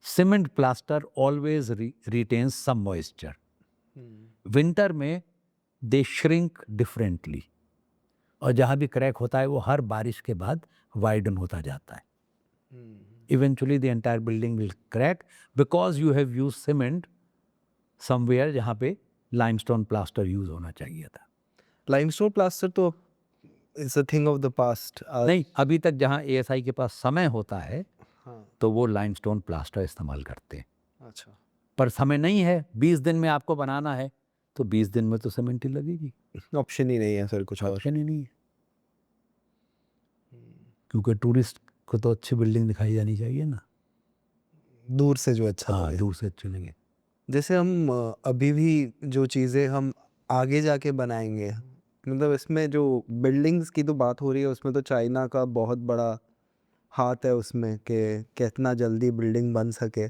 cement plaster always retains some moisture. Winter में दे श्रिंक डिफरेंटली, और जहाँ भी क्रैक होता है वो हर बारिश के बाद वाइडन होता जाता है। Eventually the entire building will crack because you have used cement somewhere जहाँ पे limestone plaster use होना चाहिए था। लाइमस्टोन प्लास्टर तो is a thing of the past. नहीं, अभी तक जहाँ ASI के पास समय होता है तो वो लाइमस्टोन प्लास्टर इस्तेमाल करते हैं। अच्छा, पर समय नहीं है, 20 दिन में आपको बनाना है तो 20 दिन में तो सीमेंट ही लगेगी, ऑप्शन ही नहीं है सर, कुछ और ऑप्शन ही नहीं है। क्योंकि टूरिस्ट को तो अच्छी बिल्डिंग दिखाई जानी चाहिए ना, दूर से जो अच्छा हाँ लगे। दूर से अच्छी लगे। जैसे हम अभी भी जो चीज़ें हम आगे जाके बनाएंगे, मतलब इसमें जो बिल्डिंग्स की तो बात हो रही है, उसमें तो चाइना का बहुत बड़ा हाथ है उसमें कि कितना जल्दी बिल्डिंग बन सके।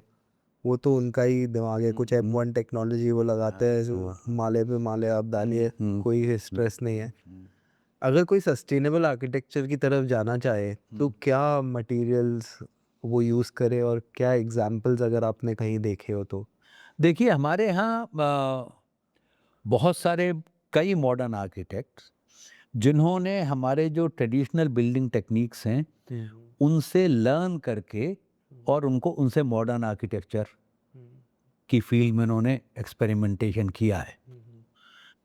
वो तो उनका ही दिमाग है, कुछ M1 टेक्नोलॉजी वो लगाते हैं, जो माले पे माले आप डालिए, कोई स्ट्रेस नहीं है। अगर कोई सस्टेनेबल आर्किटेक्चर की तरफ जाना चाहे तो क्या मटेरियल्स वो यूज़ करे और क्या एग्जाम्पल्स अगर आपने कहीं देखे हो तो? देखिए हमारे यहाँ बहुत सारे कई मॉडर्न आर्किटेक्ट्स जिन्होंने हमारे जो ट्रेडिशनल बिल्डिंग टेक्निक्स हैं उनसे लर्न करके और उनको उनसे मॉडर्न आर्किटेक्चर की फील्ड में उन्होंने एक्सपेरिमेंटेशन किया है।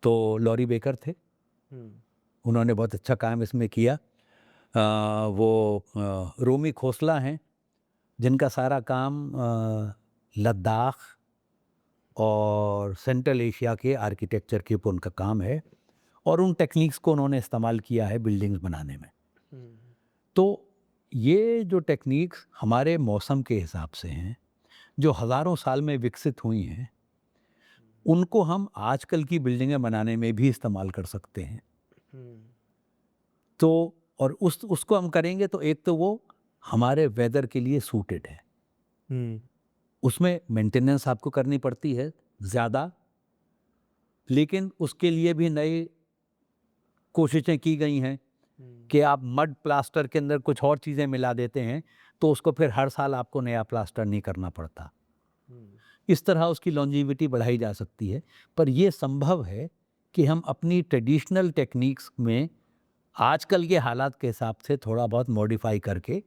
तो लॉरी बेकर थे, उन्होंने बहुत अच्छा काम इसमें किया। रोमी खोसला हैं जिनका सारा काम लद्दाख और सेंट्रल एशिया के आर्किटेक्चर के ऊपर उनका काम है और उन टेक्निक्स को उन्होंने इस्तेमाल किया है बिल्डिंग्स बनाने में। तो ये जो टेक्निक्स हमारे मौसम के हिसाब से हैं, जो हज़ारों साल में विकसित हुई हैं, उनको हम आजकल की बिल्डिंगें बनाने में भी इस्तेमाल कर सकते हैं। तो और उसको हम करेंगे तो एक तो वो हमारे वेदर के लिए सूटेड है, उसमें मेंटेनेंस आपको करनी पड़ती है ज़्यादा, लेकिन उसके लिए भी नई कोशिशें की गई हैं कि आप मड प्लास्टर के अंदर कुछ और चीज़ें मिला देते हैं तो उसको फिर हर साल आपको नया प्लास्टर नहीं करना पड़ता। इस तरह उसकी लॉन्जिविटी बढ़ाई जा सकती है। पर यह संभव है कि हम अपनी ट्रेडिशनल टेक्निक्स में आजकल के हालात के हिसाब से थोड़ा बहुत मॉडिफाई करके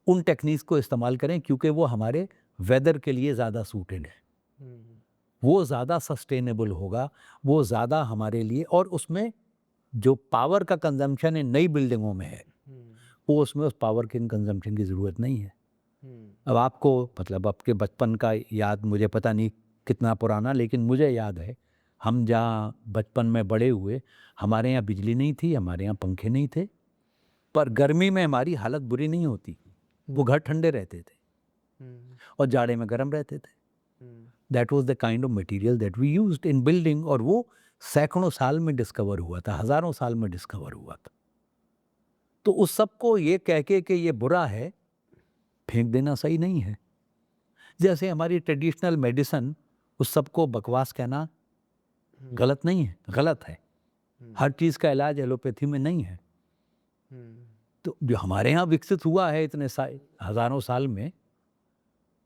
उन टेक्निक्स को इस्तेमाल करें, क्योंकि वो हमारे वेदर के लिए ज़्यादा सूटेड है, वो ज़्यादा सस्टेनेबल होगा, वो ज़्यादा हमारे लिए, और उसमें जो पावर का कंजम्पशन है नई बिल्डिंगों में है वो उसमें उस पावर के कंजम्पशन की ज़रूरत नहीं है। अब आपको मतलब आपके बचपन का याद, मुझे पता नहीं कितना पुराना, लेकिन मुझे याद है हम जहाँ बचपन में बड़े हुए, हमारे यहाँ बिजली नहीं थी, हमारे यहाँ पंखे नहीं थे, पर गर्मी में हमारी हालत बुरी नहीं होती, वो घर ठंडे रहते थे और जाड़े में गर्म रहते थे। That was the kind of material that we used in building, और वो सैकड़ों साल में डिस्कवर हुआ था, हज़ारों साल में डिस्कवर हुआ था। तो उस सब को ये कह के कि ये बुरा है, फेंक देना सही नहीं है। जैसे हमारी ट्रेडिशनल मेडिसिन, उस सब को बकवास कहना गलत नहीं है, गलत है। हर चीज़ का इलाज एलोपैथी में नहीं है। तो जो हमारे यहाँ विकसित हुआ है इतने हज़ारों साल में,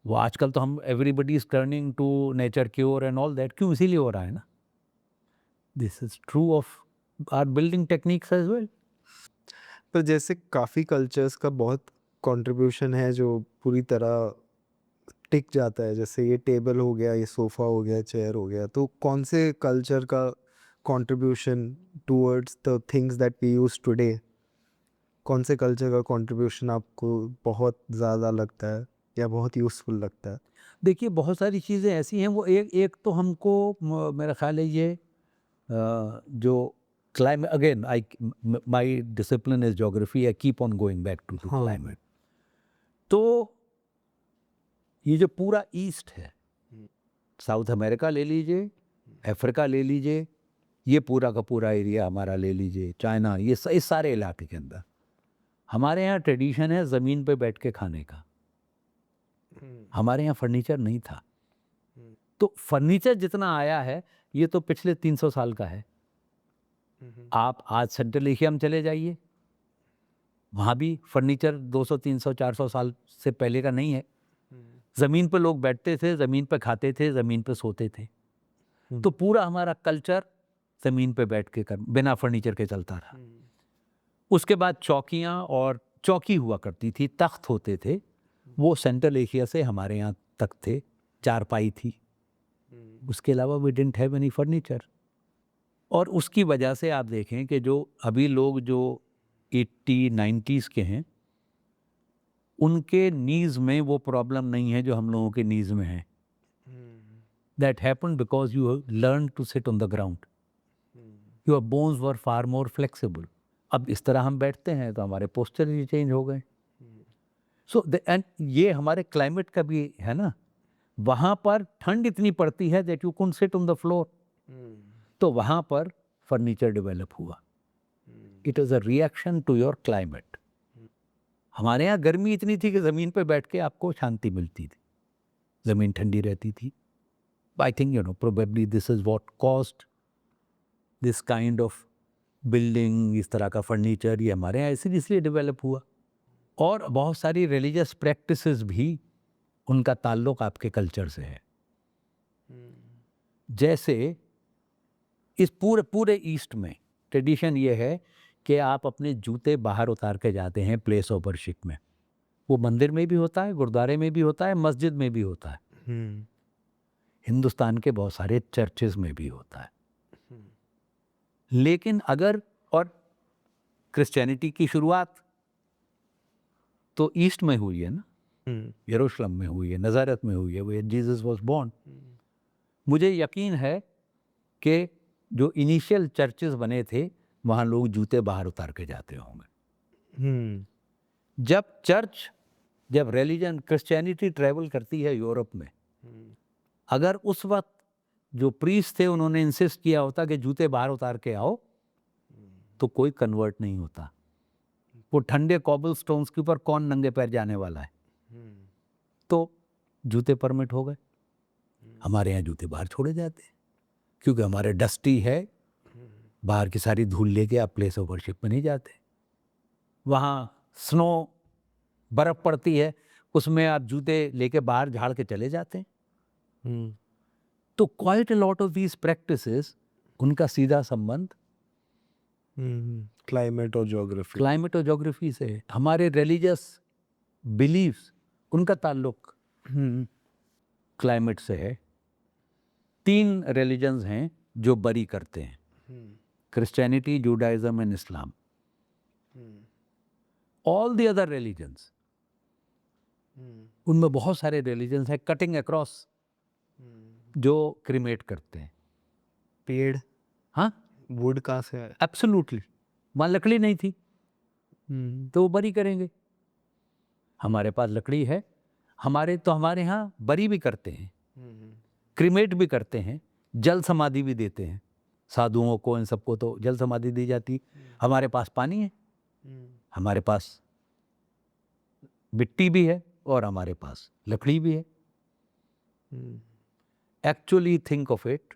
वो आजकल तो हम everybody is turning to nature cure and all that, क्यों? इसीलिए हो रहा है ना। This is true of our building techniques as well. पर जैसे काफ़ी कल्चर्स का बहुत कंट्रीब्यूशन है जो पूरी तरह टिक जाता है, जैसे ये टेबल हो गया, ये सोफ़ा हो गया, चेयर हो गया, तो कौन से कल्चर का contribution towards the things that we use today, कौन से कल्चर का कंट्रीब्यूशन आपको बहुत ज़्यादा लगता है या बहुत यूज़फुल लगता है? देखिए बहुत सारी चीज़ें ऐसी हैं, वो एक तो हमको मेरा ख्याल है ये जो climate, again I my discipline is geography, I keep on going back to climate. तो ये जो पूरा ईस्ट है, साउथ अमेरिका ले लीजिए, अफ्रीका ले लीजिए, ये पूरा का पूरा एरिया हमारा ले लीजिए, चाइना, ये इस सारे इलाके के अंदर हमारे यहाँ ट्रेडिशन है ज़मीन पे बैठ के खाने का। हमारे यहाँ फर्नीचर नहीं था, तो फर्नीचर जितना आया है ये तो पिछले 300 साल का है। आप आज सेंट्रल एशिया में चले जाइए, वहाँ भी फर्नीचर 200, 300, 400 साल से पहले का नहीं है। ज़मीन पे लोग बैठते थे, ज़मीन पे खाते थे, ज़मीन पे सोते थे। तो पूरा हमारा कल्चर ज़मीन पे बैठ के बिना फर्नीचर के चलता रहा। उसके बाद चौकियाँ, और चौकी हुआ करती थी, तख्त होते थे, वो सेंट्रल एशिया से हमारे यहाँ तक थे, चारपाई थी, उसके अलावा we didn't have any furniture. और उसकी वजह से आप देखें कि जो अभी लोग जो 80-90s के हैं, उनके नीज़ में वो प्रॉब्लम नहीं है जो हम लोगों के नीज़ में है। That happened because you learn to sit on the ground, your bones were far more flexible. अब इस तरह हम बैठते हैं तो हमारे पोस्चर ही चेंज हो गए। सो एंड ये हमारे क्लाइमेट का भी है ना, वहाँ पर ठंड इतनी पड़ती है that you can sit on the floor, तो वहाँ पर फर्नीचर डेवलप हुआ। It is a reaction to your climate. हमारे यहाँ गर्मी इतनी थी कि ज़मीन पे बैठ के आपको शांति मिलती थी, ज़मीन ठंडी रहती थी। I think probably this is what caused this kind of building, इस तरह का फर्नीचर, ये हमारे यहाँ ऐसे इसलिए डेवलप हुआ। और बहुत सारी रिलीजियस प्रैक्टिसेस भी उनका ताल्लुक आपके कल्चर से है। जैसे इस पूरे पूरे ईस्ट में ट्रेडिशन ये है कि आप अपने जूते बाहर उतार के जाते हैं प्लेस ऑफ वर्शिप में। वो मंदिर में भी होता है, गुरुद्वारे में भी होता है, मस्जिद में भी होता है, हिंदुस्तान के बहुत सारे चर्चेज में भी होता है। लेकिन अगर, और क्रिश्चियनिटी की शुरुआत तो ईस्ट में हुई है ना, यरूशलेम में हुई है, नज़ारत में हुई है, वो जीसस वाज बोर्न। मुझे यकीन है कि जो इनिशियल चर्चेस बने थे वहाँ लोग जूते बाहर उतार के जाते होंगे। जब रिलीजन क्रिश्चियनिटी ट्रैवल करती है यूरोप में, अगर उस वक्त जो प्रीस्ट थे उन्होंने इंसिस्ट किया होता कि जूते बाहर उतार के आओ, तो कोई कन्वर्ट नहीं होता। वो ठंडे कॉबल स्टोन्स के ऊपर कौन नंगे पैर जाने वाला है? तो जूते परमिट हो गए। हमारे यहाँ जूते बाहर छोड़े जाते हैं क्योंकि हमारे डस्टी है, बाहर की सारी धूल लेके आप प्लेस ऑफ वर्शिप में नहीं जाते। वहाँ स्नो, बर्फ पड़ती है, उसमें आप जूते लेके बाहर झाड़ के चले जाते हैं। तो quite a lot of these practices, उनका सीधा संबंध क्लाइमेट और ज्योग्राफी से है। हमारे रिलीजियस बिलीव्स, उनका ताल्लुक क्लाइमेट से है। 3 रिलीजन्स हैं जो बरी करते हैं, Christianity, Judaism and Islam. All the other religions, उनमें बहुत सारे रिलीजन्स हैं कटिंग अक्रॉस, जो क्रिमेट करते हैं। पेड़, हाँ, वुड कहाँ से है? एब्सोल्युटली। वहाँ लकड़ी नहीं थी तो वो बरी करेंगे। हमारे पास लकड़ी है, हमारे यहाँ बरी भी करते हैं, क्रिमेट भी करते हैं, जल समाधि भी देते हैं साधुओं को, इन सबको तो जल समाधि दी जाती। हमारे पास पानी है, हमारे पास मिट्टी भी है और हमारे पास लकड़ी भी है। Actually think of it,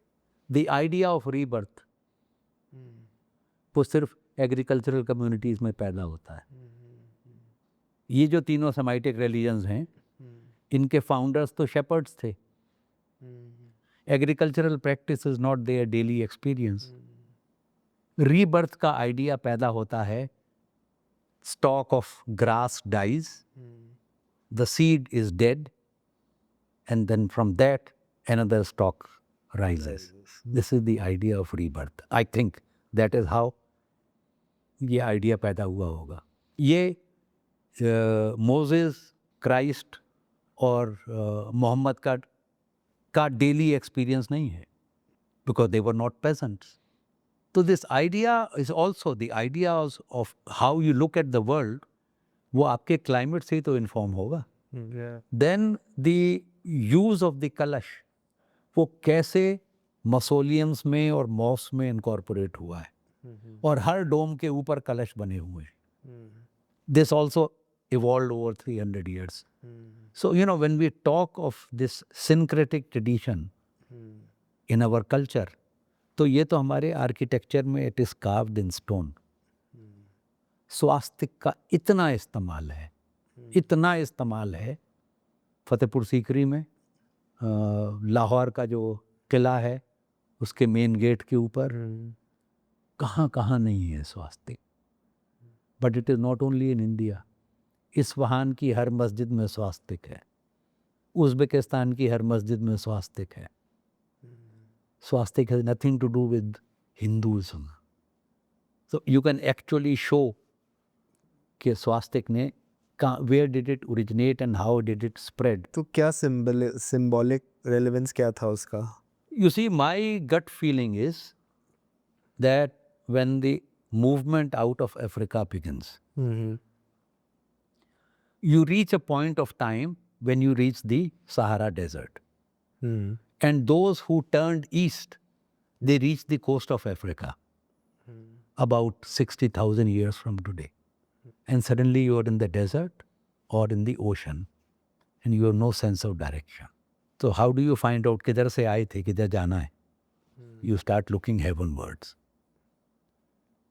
the idea of rebirth वो सिर्फ एग्रीकल्चरल कम्युनिटीज में पैदा होता है। ये जो तीनों सेमाइटिक रिलीजन्स हैं, इनके फाउंडर्स तो शेपर्ड्स थे। Agricultural practice is not their daily experience. Rebirth का आइडिया पैदा होता है, stalk of grass dies, the seed is dead, and then from that another stalk rises. This is the idea of rebirth. I think that is how ये idea पैदा हुआ होगा। ये Moses, Christ और मोहम्मद का डेली एक्सपीरियंस नहीं है, because they were not peasants. तो this idea is also the idea of how you look at the world, वो आपके क्लाइमेट से ही तो इन्फॉर्म होगा। Then the use of the kalash, वो कैसे मसोलियम्स में और मॉस्क में इनकॉर्पोरेट हुआ है, और हर डोम के ऊपर कलश बने हुए हैं। This also evolved over 300 years. So, when we talk of this syncretic tradition in our culture, तो ये तो हमारे आर्किटेक्चर में it is carved in stone. Swastika का इतना इस्तेमाल है फतेहपुर सीकरी में, लाहौर का जो किला है उसके मेन गेट के ऊपर, कहाँ नहीं है swastika. But it is not only in India. Isfahan की हर मस्जिद में स्वास्तिक है, उज़्बेकिस्तान की हर मस्जिद में स्वास्तिक है। Swastika has nothing to do with Hinduism. So you can actually show कि स्वास्तिक ने where did it originate and how did it spread. तो क्या symbolic relevance क्या था उसका? You see, my gut feeling is that when the movement out of Africa begins, you reach a point of time when you reach the Sahara Desert. And those who turned east, they reached the coast of Africa about 60,000 years from today. And suddenly you are in the desert or in the ocean and you have no sense of direction. So how do you find out किधर से आए थे, किधर जाना है? You start looking heavenwards.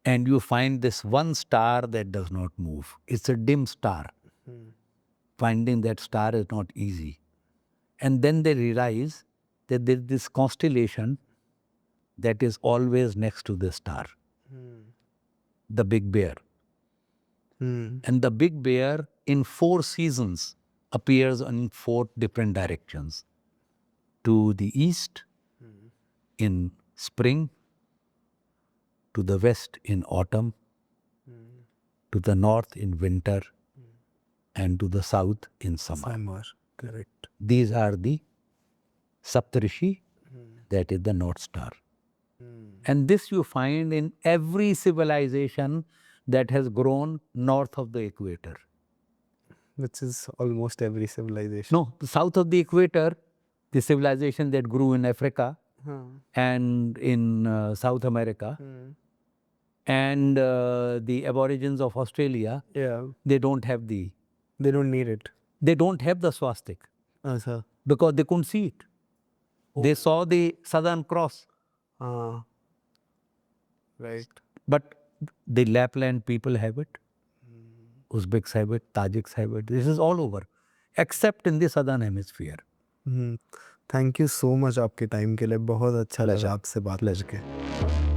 and you find this one star that does not move. It's a dim star. Finding that star is not easy. And then they realize that there is this constellation that is always next to the star, the Big Bear. And the Big Bear in 4 seasons appears in 4 different directions. To the east in spring, to the west in autumn, to the north in winter, and to the south in summer. Summer, correct. These are the Saptarishi, that is the North Star. And this you find in every civilization that has grown north of the equator. Which is almost every civilization. No, south of the equator, the civilization that grew in Africa and in South America, and the aborigines of Australia, Yeah, they don't have the they don't need it. swastik Sir. because they couldn't see it. They saw the Southern Cross. Right. But the Lapland people have it, Uzbeks have it, Tajiks have it. This is all over, except in the southern hemisphere. Thank you so much आपके time के लिए, बहुत अच्छा लगा आपसे बात करके.